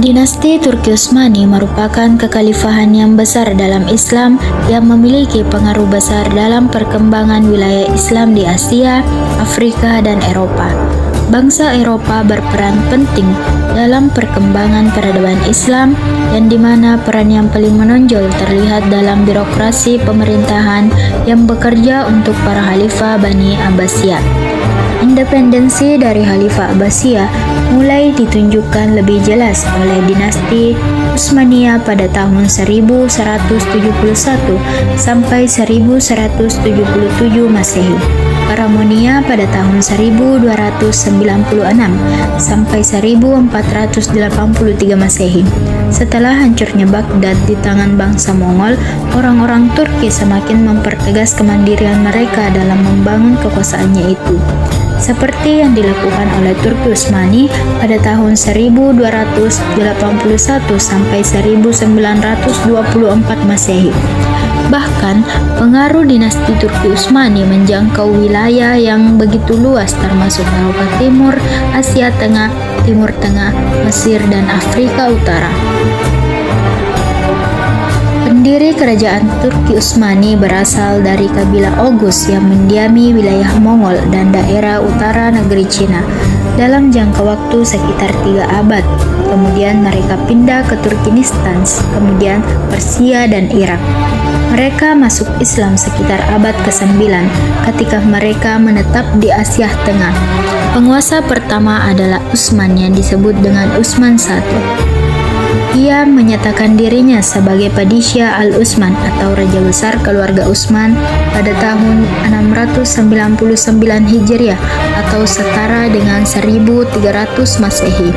Dinasti Turki Utsmani merupakan kekhalifahan yang besar dalam Islam yang memiliki pengaruh besar dalam perkembangan wilayah Islam di Asia, Afrika, dan Eropa. Bangsa Eropa berperan penting dalam perkembangan peradaban Islam, yang dimana peran yang paling menonjol terlihat dalam birokrasi pemerintahan yang bekerja untuk para khalifah Bani Abbasiyah. Independensi dari Khalifah Abbasiyah mulai ditunjukkan lebih jelas oleh dinasti Utsmaniyah pada tahun 1171 sampai 1177 Masehi, Karamonia pada tahun 1296 sampai 1483 Masehi. Setelah hancurnya Baghdad di tangan bangsa Mongol, orang-orang Turki semakin mempertegas kemandirian mereka dalam membangun kekuasaannya itu, seperti yang dilakukan oleh Turki Utsmani pada tahun 1281 sampai 1924 Masehi. Bahkan, pengaruh dinasti Turki Utsmani menjangkau wilayah yang begitu luas termasuk Eropa Timur, Asia Tengah, Timur Tengah, Mesir, dan Afrika Utara. Pendiri kerajaan Turki Utsmani berasal dari kabilah Oghuz yang mendiami wilayah Mongol dan daerah utara negeri Cina dalam jangka waktu sekitar 3 abad. Kemudian mereka pindah ke Turkmenistan, kemudian Persia dan Irak. Mereka masuk Islam sekitar abad ke-9 ketika mereka menetap di Asia Tengah. Penguasa pertama adalah Utsman yang disebut dengan Utsman I. Ia menyatakan dirinya sebagai Padishah Al-Utsman atau Raja Besar keluarga Utsman pada tahun 699 Hijriah atau setara dengan 1300 Masehi.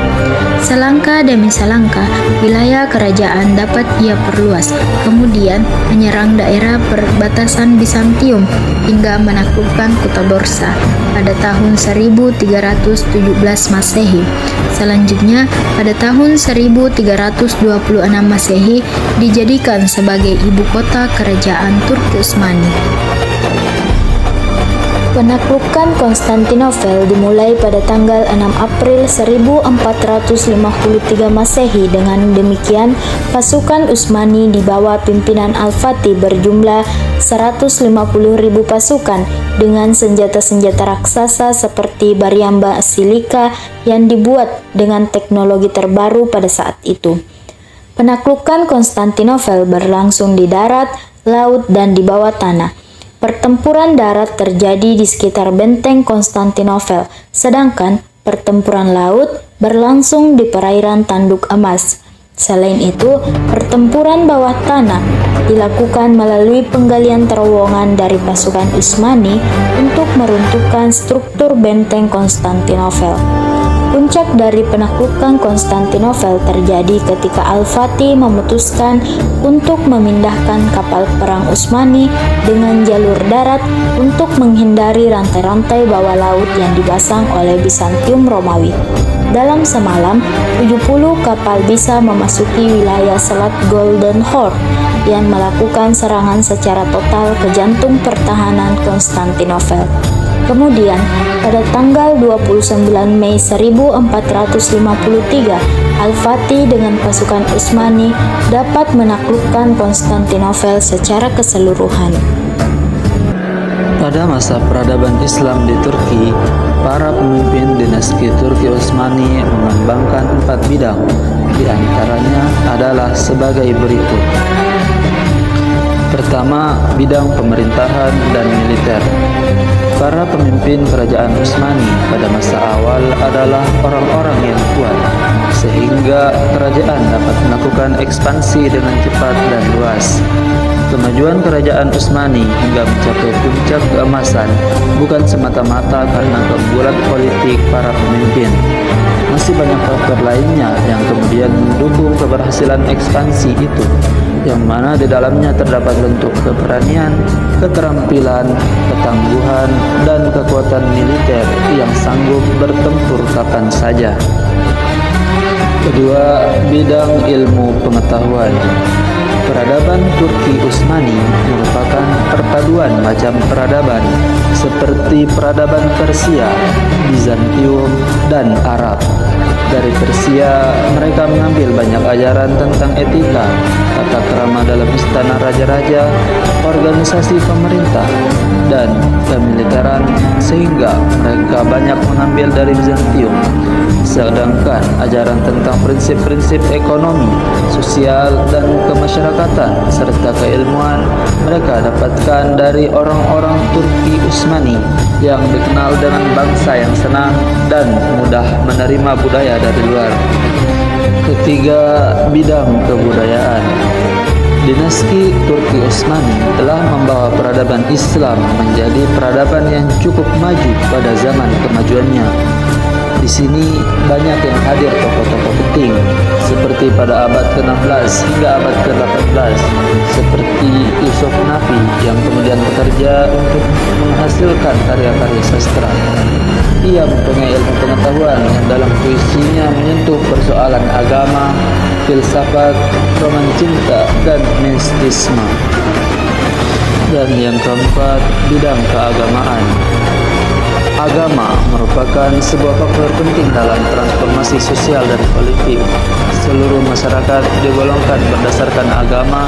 Selangkah demi selangkah, wilayah kerajaan dapat ia perluas, kemudian menyerang daerah perbatasan Bizantium hingga menaklukkan kota Dorsa pada tahun 1317 Masehi. Selanjutnya, pada tahun 1326 Masehi dijadikan sebagai ibu kota kerajaan Turki Utsmani. Penaklukan Konstantinopel dimulai pada tanggal 6 April 1453 Masehi. Dengan demikian, pasukan Utsmani di bawah pimpinan Al-Fatih berjumlah 150.000 pasukan dengan senjata-senjata raksasa seperti Baryamba Silika yang dibuat dengan teknologi terbaru pada saat itu. Penaklukan Konstantinopel berlangsung di darat, laut, dan di bawah tanah. Pertempuran darat terjadi di sekitar benteng Konstantinopel, sedangkan pertempuran laut berlangsung di perairan Tanduk Emas. Selain itu, pertempuran bawah tanah dilakukan melalui penggalian terowongan dari pasukan Utsmani untuk meruntuhkan struktur benteng Konstantinopel. Puncak dari penaklukan Konstantinopel terjadi ketika Al-Fatih memutuskan untuk memindahkan kapal perang Utsmani dengan jalur darat untuk menghindari rantai-rantai bawah laut yang dipasang oleh Bizantium Romawi. Dalam semalam, 70 kapal bisa memasuki wilayah Selat Golden Horn yang melakukan serangan secara total ke jantung pertahanan Konstantinopel. Kemudian, pada tanggal 29 Mei 1453, Al-Fatih dengan pasukan Utsmani dapat menaklukkan Konstantinopel secara keseluruhan. Pada masa peradaban Islam di Turki, para pemimpin dinasti Turki Utsmani mengembangkan 4 bidang, di antaranya adalah sebagai berikut. Pertama, bidang pemerintahan dan militer. Para pemimpin kerajaan Utsmani pada masa awal adalah orang-orang yang kuat, sehingga kerajaan dapat melakukan ekspansi dengan cepat dan luas. Kemajuan kerajaan Utsmani hingga mencapai puncak keemasan bukan semata-mata karena keunggulan politik para pemimpin. Masih banyak faktor lainnya yang kemudian mendukung keberhasilan ekspansi itu, yang mana di dalamnya terdapat bentuk keberanian, keterampilan, ketangguhan, dan kekuatan militer yang sanggup bertempur kapan saja. Kedua, bidang ilmu pengetahuan. Peradaban Turki Utsmani merupakan perpaduan macam peradaban seperti peradaban Persia, Bizantium, dan Arab. Dari Persia, mereka mengambil banyak ajaran tentang etika, tata krama dalam istana raja-raja, organisasi pemerintah, dan kemiliteran, sehingga mereka banyak mengambil dari Bizantium. Sedangkan ajaran tentang prinsip-prinsip ekonomi, sosial, dan kemasyarakatan serta keilmuan mereka dapatkan dari orang-orang Turki Utsmani yang dikenal dengan bangsa yang senang dan mudah menerima budaya dari luar. Ketiga, bidang kebudayaan. Dinasti Turki Utsmani telah membawa peradaban Islam menjadi peradaban yang cukup maju pada zaman kemajuannya. Di sini banyak yang hadir tokoh-tokoh penting seperti pada abad ke-16 hingga abad ke-18 seperti Yusuf Nafi yang kemudian bekerja untuk menghasilkan karya-karya sastra. Ia mempunyai ilmu pengetahuan yang dalam puisinya menyentuh persoalan agama, filsafat, roman cinta, dan mistisme. Dan yang keempat, bidang keagamaan. Agama merupakan sebuah faktor penting dalam transformasi sosial dan politik. Seluruh masyarakat digolongkan berdasarkan agama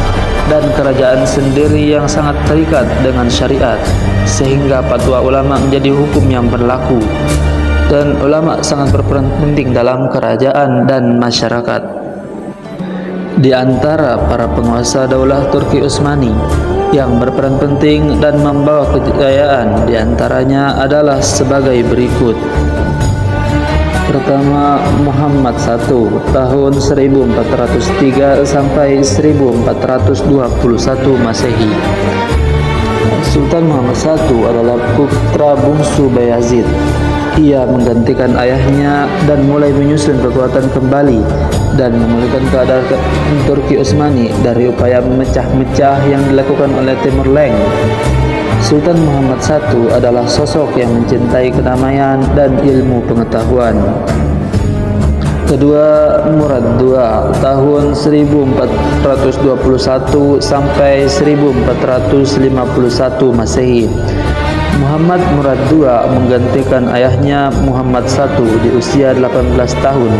dan kerajaan sendiri yang sangat terikat dengan syariat, sehingga fatwa ulama menjadi hukum yang berlaku. Dan ulama sangat berperan penting dalam kerajaan dan masyarakat. Di antara para penguasa daulah Turki Utsmani yang berperan penting dan membawa kejayaan di antaranya adalah sebagai berikut. Pertama, Muhammad I tahun 1403 sampai 1421 Masehi. Sultan Muhammad I adalah putra bungsu Bayazid. Ia menggantikan ayahnya dan mulai menyusun kekuatan kembali dan memulihkan keadaan Turki Utsmani dari upaya memecah-mecah yang dilakukan oleh Timur Leng. Sultan Muhammad I adalah sosok yang mencintai kedamaian dan ilmu pengetahuan. Kedua, Murad II tahun 1421 sampai 1451 Masehi. Muhammad Murad II menggantikan ayahnya Muhammad I di usia 18 tahun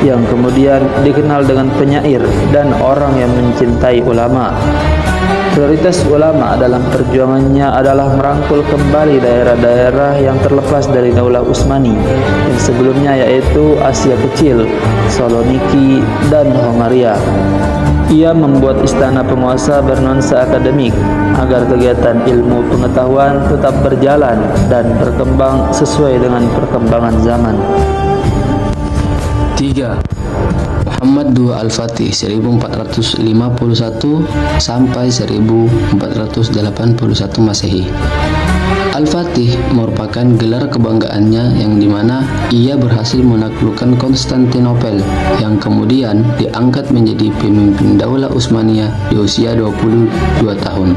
yang kemudian dikenal dengan penyair dan orang yang mencintai ulama. Prioritas ulama dalam perjuangannya adalah merangkul kembali daerah-daerah yang terlepas dari Daulah Utsmani yang sebelumnya, yaitu Asia Kecil, Saloniki, dan Hongaria. Ia membuat istana penguasa bernuansa akademik agar kegiatan ilmu pengetahuan tetap berjalan dan berkembang sesuai dengan perkembangan zaman. 3. Muhammad II Al-Fatih 1451 sampai 1481 Masehi. Al-Fatih merupakan gelar kebanggaannya yang dimana ia berhasil menaklukkan Konstantinopel yang kemudian diangkat menjadi pemimpin Daulah Utsmaniyah di usia 22 tahun.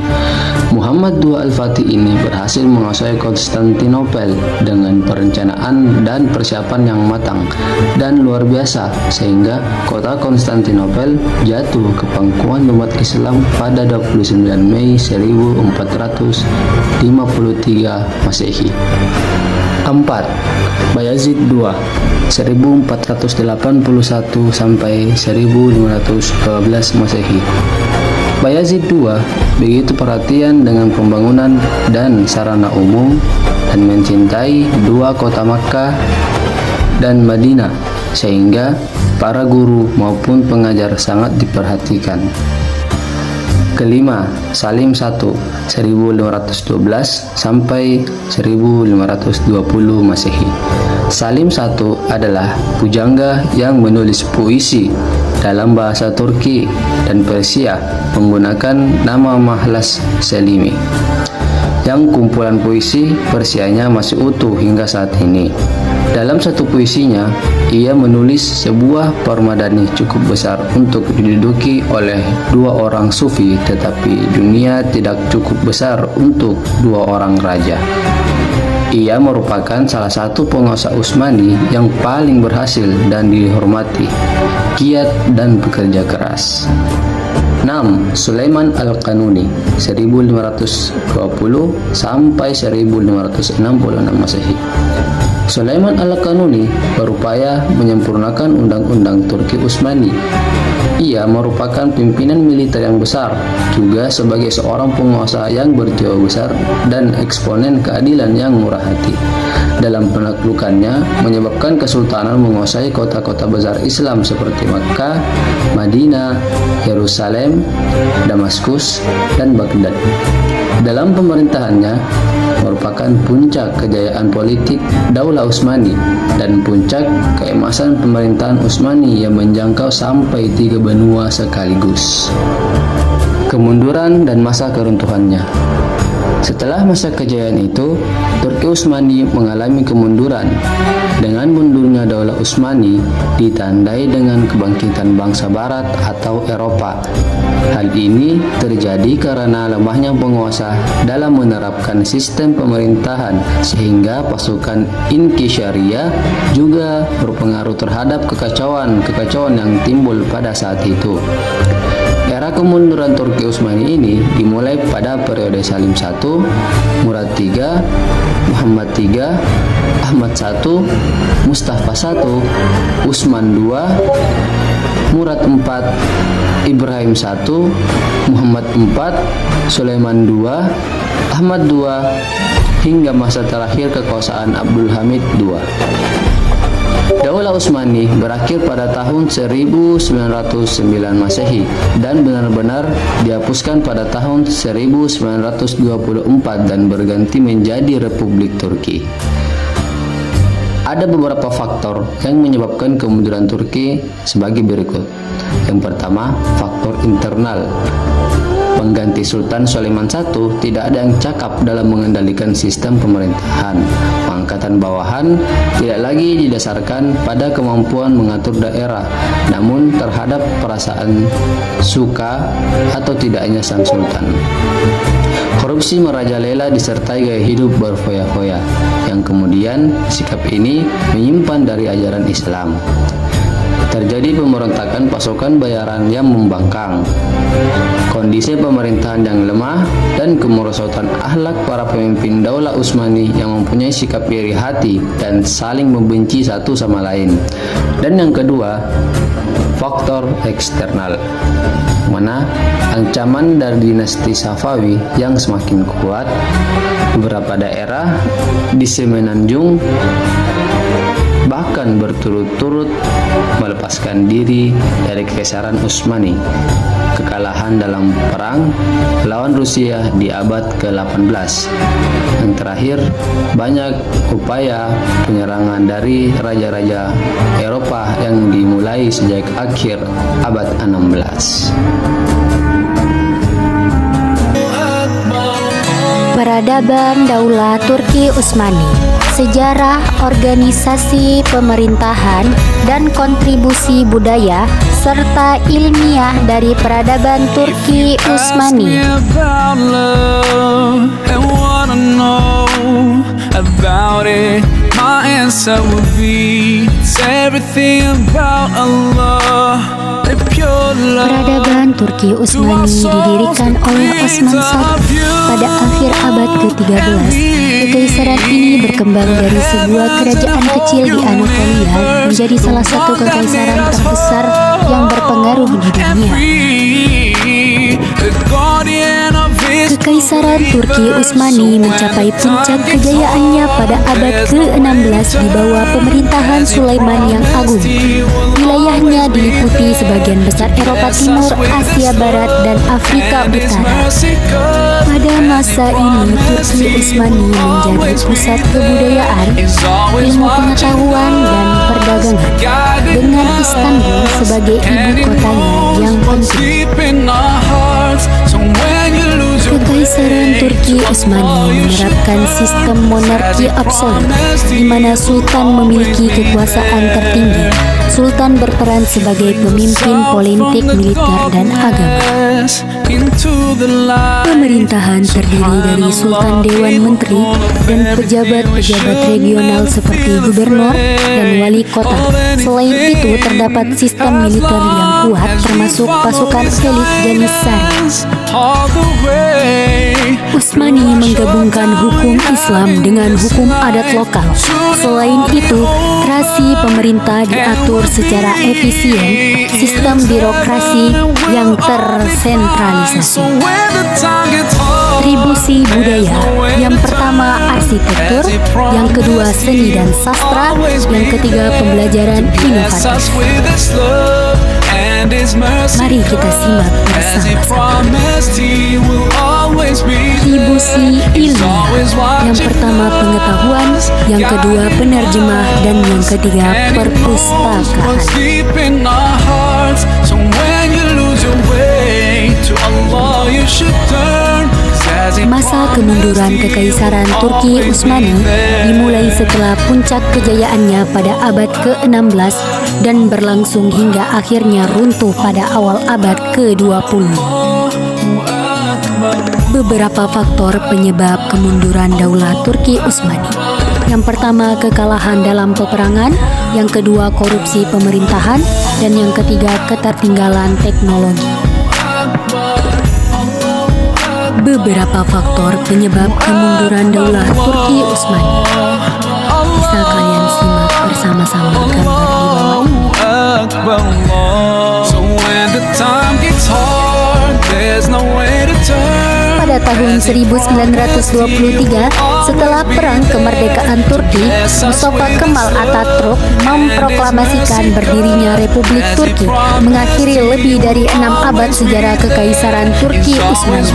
Muhammad II Al-Fatih ini berhasil menguasai Konstantinopel dengan perencanaan dan persiapan yang matang dan luar biasa, sehingga kota Konstantinopel jatuh ke pangkuan umat Islam pada 29 Mei 1453 Masehi. 4. Bayazid II 1481 sampai 1512 Masehi. Bayazid II begitu perhatian dengan pembangunan dan sarana umum dan mencintai dua kota Makkah dan Madinah, sehingga para guru maupun pengajar sangat diperhatikan. Kelima, Salim I 1512 sampai 1520 Masehi. Salim I adalah pujangga yang menulis puisi dalam bahasa Turki dan Persia menggunakan nama Mahlas Selimi, yang kumpulan puisi Persianya masih utuh hingga saat ini. Dalam satu puisinya, ia menulis sebuah permadani cukup besar untuk diduduki oleh dua orang sufi, tetapi dunia tidak cukup besar untuk dua orang raja. Ia merupakan salah satu penguasa Utsmani yang paling berhasil dan dihormati, giat dan bekerja keras. 6. Sulaiman Al-Qanuni 1520 sampai 1566 Masehi. Sulaiman Al-Qanuni berupaya menyempurnakan undang-undang Turki Utsmani. Ia merupakan pimpinan militer yang besar, juga sebagai seorang penguasa yang berjiwa besar dan eksponen keadilan yang murah hati. Dalam penaklukannya, menyebabkan kesultanan menguasai kota-kota besar Islam seperti Makkah, Madinah, Yerusalem, Damaskus, dan Baghdad. Dalam pemerintahannya, merupakan puncak kejayaan politik Daulah Utsmani dan puncak keemasan pemerintahan Utsmani yang menjangkau sampai 3 benua sekaligus. Kemunduran dan masa keruntuhannya. Setelah masa kejayaan itu, Turki Utsmani mengalami kemunduran. Dengan mundurnya Daulah Utsmani ditandai dengan kebangkitan bangsa Barat atau Eropa. Hal ini terjadi karena lemahnya penguasa dalam menerapkan sistem pemerintahan, sehingga pasukan Inkisyariya juga berpengaruh terhadap kekacauan yang timbul pada saat itu. Era kemunduran Turki Utsmani ini dimulai pada periode Salim I, Murad III, Muhammad III, Ahmad I, Mustafa I, Utsman II, Murad IV, Ibrahim I, Muhammad IV, Sulaiman II, Ahmad II, hingga masa terakhir kekuasaan Abdul Hamid II. Daulah Utsmani berakhir pada tahun 1909 Masehi dan benar-benar dihapuskan pada tahun 1924 dan berganti menjadi Republik Turki. Ada beberapa faktor yang menyebabkan kemunduran Turki sebagai berikut. Yang pertama, faktor internal. Pengganti Sultan Sulaiman I tidak ada yang cakap dalam mengendalikan sistem pemerintahan. Pangkatan bawahan tidak lagi didasarkan pada kemampuan mengatur daerah, namun terhadap perasaan suka atau tidaknya sang sultan. Korupsi merajalela disertai gaya hidup berfoya-foya, yang kemudian sikap ini menyimpan dari ajaran Islam. Terjadi pemberontakan pasukan bayaran yang membangkang, kondisi pemerintahan yang lemah, dan kemerosotan akhlak para pemimpin Daulah Utsmani yang mempunyai sikap iri hati dan saling membenci satu sama lain. Dan yang kedua, faktor eksternal, mana ancaman dari dinasti Safawi yang semakin kuat. Beberapa daerah di Semenanjung bahkan berturut-turut melepaskan diri dari Kekaisaran Utsmani. Kekalahan dalam perang lawan Rusia di abad ke-18. Yang terakhir, banyak upaya penyerangan dari raja-raja Eropa yang dimulai sejak akhir abad 16. Peradaban Daulah Turki Utsmani. Sejarah, organisasi pemerintahan, dan kontribusi budaya serta ilmiah dari peradaban Turki Utsmani. Peradaban Turki Utsmani didirikan oleh Osman I pada akhir abad ke-13. Kekaisaran ini berkembang dari sebuah kerajaan kecil di Anatolia menjadi salah satu kekaisaran terbesar yang berpengaruh di dunia. Kekaisaran Turki Utsmani mencapai puncak kejayaannya pada abad ke-16 di bawah pemerintahan Sulaiman yang Agung. Wilayahnya diliputi sebagian besar Eropa Timur, Asia Barat, dan Afrika Utara. Pada masa ini, Turki Utsmani menjadi pusat kebudayaan, ilmu pengetahuan, dan perdagangan, dengan Istanbul sebagai ibu kotanya yang penting. Kekaisaran Turki Utsmani menerapkan sistem monarki absolut, di mana sultan memiliki kekuasaan tertinggi. Sultan berperan sebagai pemimpin politik, militer, dan agama. Pemerintahan terdiri dari Sultan Dewan Menteri dan pejabat-pejabat regional seperti gubernur dan wali kota. Selain itu, terdapat sistem militer yang kuat termasuk pasukan elit Janissary. Utsmani menggabungkan hukum Islam dengan hukum adat lokal. Selain itu, rasi pemerintah diatur secara efisien, sistem birokrasi yang tersentralisasi. Distribusi budaya, yang pertama arsitektur, yang kedua seni dan sastra, yang ketiga pembelajaran inovatif. Mari kita simak bersama-sama. Distribusi ilmiah, yang pertama pengetahuan, yang kedua penerjemah, dan yang ketiga perpustakaan. Masa kemunduran Kekaisaran Turki Utsmani dimulai setelah puncak kejayaannya pada abad ke-16 dan berlangsung hingga akhirnya runtuh pada awal abad ke-20. Beberapa faktor penyebab kemunduran Daulah Turki Utsmani. Yang pertama, kekalahan dalam peperangan, yang kedua korupsi pemerintahan, dan yang ketiga ketertinggalan teknologi. Beberapa faktor penyebab kemunduran Daulah Turki Utsmani. Bisa kalian simak bersama-sama gambar di bawah ini. Pada tahun 1923, setelah Perang Kemerdekaan Turki, Mustafa Kemal Atatürk memproklamasikan berdirinya Republik Turki, mengakhiri lebih dari 6 abad sejarah Kekaisaran Turki Utsmani.